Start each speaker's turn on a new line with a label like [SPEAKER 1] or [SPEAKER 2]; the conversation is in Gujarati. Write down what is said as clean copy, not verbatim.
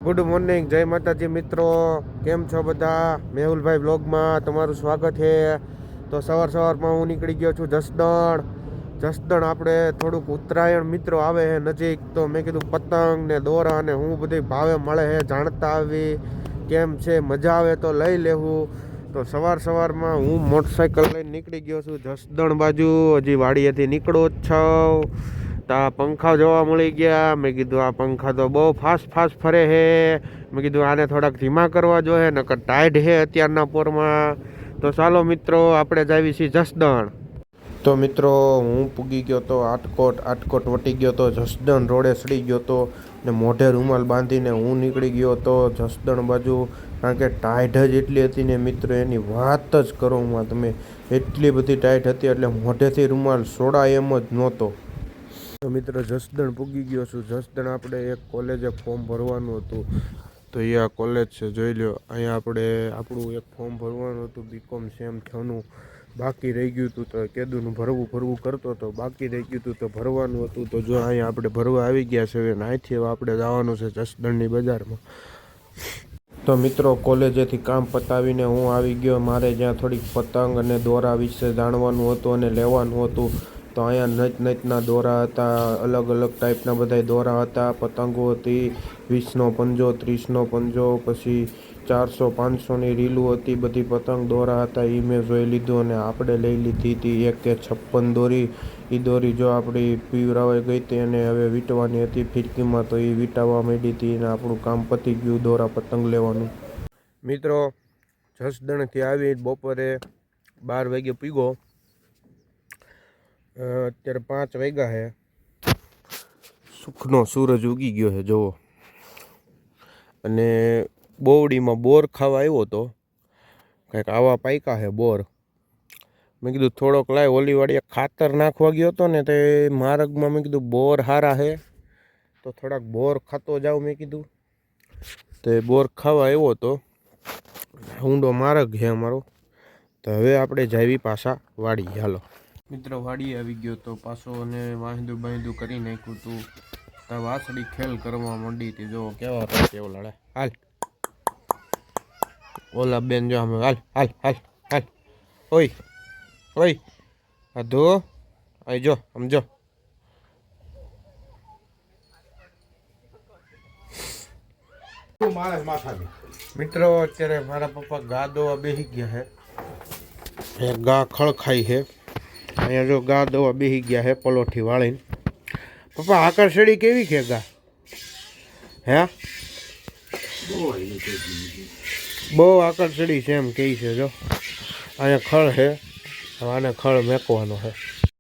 [SPEAKER 1] ગુડ મોર્નિંગ, જય માતાજી મિત્રો. કેમ છો બધા? મેહુલભાઈ બ્લોગમાં તમારું સ્વાગત છે. તો સવારમાં હું નીકળી ગયો છું જસદણ આપણે થોડુંક ઉત્તરાયણ મિત્રો આવે છે નજીક, તો મેં કીધું પતંગ ને દોરા ને હું બધી ભાવે મળે છે જાણતા આવી કેમ છે, મજા આવે તો લઈ લેવું. તો સવારમાં હું મોટરસાઇકલ લઈને નીકળી ગયો છું જસદણ બાજુ. હજી વાડીએથી નીકળો જ છો તો આ પંખા જોવા મળી ગયા. મેં કીધું આ પંખા તો બહુ ફાસ્ટ ફરે છે. મેં કીધું આને થોડાક ધીમા કરવા જોઈએ, નકર ટાઈટ છે અત્યારના પોરમાં. તો ચાલો મિત્રો, આપણે જાવી છીએ જસદણ. તો મિત્રો, હું પૂગી ગયો તો આટકોટ વટી ગયો તો જસદણ રોડે સડી ગયો તો ને મોઢે રૂમાલ બાંધીને હું નીકળી ગયો તો જસદણ બાજુ. કારણ કે ટાઈટ જ એટલી હતી ને મિત્રો, એની વાત જ કરો માં તમે. એટલી બધી ટાઈટ હતી એટલે મોઢેથી રૂમાલ સોડાય એમ જ નહોતો. તો મિત્રો, જસદણ પૂગી ગયો છું. જસદણ આપણે એક કોલેજે ફોર્મ ભરવાનું હતું, તો એ આ કોલેજ છે, જોઈ લો. અહીંયા આપણે આપણું એક ફોર્મ ભરવાનું હતું, બીકોમ સેમ 6નું બાકી રહી ગયું હતું. તો કેદુનું ભરવું કરતો હતો, બાકી રહી ગયું હતું તો ભરવાનું હતું. તો જો અહીંયા આપણે ભરવા આવી ગયા છે. હવે અહીંથી આપણે જવાનું છે જસદણની બજારમાં. તો મિત્રો, કોલેજેથી કામ પતાવીને હું આવી ગયો. મારે જ્યાં થોડીક પતંગ અને દોરા વિશે જાણવાનું હતું અને લેવાનું હતું. તો અહીંયા નચના દોરા હતા, અલગ ટાઈપના બધા દોરા હતા. પતંગો હતી 20નો પંજો, 30નો પંજો, પછી 400 500ની રીલું હતી. બધી પતંગ દોરા હતા, એ મેં જોઈ લીધું. અને આપણે લઈ લીધી હતી એક કે 56 દોરી. એ દોરી જો આપણી પીવરાવાઈ ગઈ હતી અને હવે વીંટવાની હતી ફિરકીમાં, તો એ વીંટાવા માંડી હતી અને આપણું કામ પતી ગયું દોરા પતંગ લેવાનું. મિત્રો, જસદણથી આવી બપોરે 12 વાગે પીગો. અત્યારે 5 વાગ્યા છે. સુખનો સૂરજ ઉગી ગયો છે જુઓ. અને બોવડીમાં બોર ખાવા આવ્યો હતો. કંઈક આવા પાયકા છે બોર. મેં કીધું થોડોક લાય, ઓલી વાડીએ ખાતર નાખવા ગયો હતો ને, તે માર્ગમાં મેં કીધું બોર હારા છે તો થોડાક બોર ખાતો જાઉં મેં કીધું. તો બોર ખાવા આવ્યો હતો. ઊંડો માર્ગ છે અમારો. તો હવે આપણે જાવી પાછા વાડી. હાલો મિત્રો, વાડી આવી ગયો તો પાછો, અને વાંધું કરી નાખ્યું હતું. તો વાસળી ખેલ કરવા માંડી હતી. જો કેવા હતા કેવો લડે. હાલ ઓલા બેન જો અમે હાલ ઓય આ ધો આઈ જો સમજો. મિત્રો, અત્યારે મારા પપ્પા ગા દોવા બેસી ગયા છે. ગા ખળખાઈ છે અહીંયા. જો ગા દોવા બેસી ગયા છે પલોઠી વાળીને. પપ્પા આકર્ષડી કેવી છે ગા? હે બહુ આકર્ષડી છે એમ કહે છે. જો અહીંયા ખળ છે, આને ખળ મેકવાનો છે.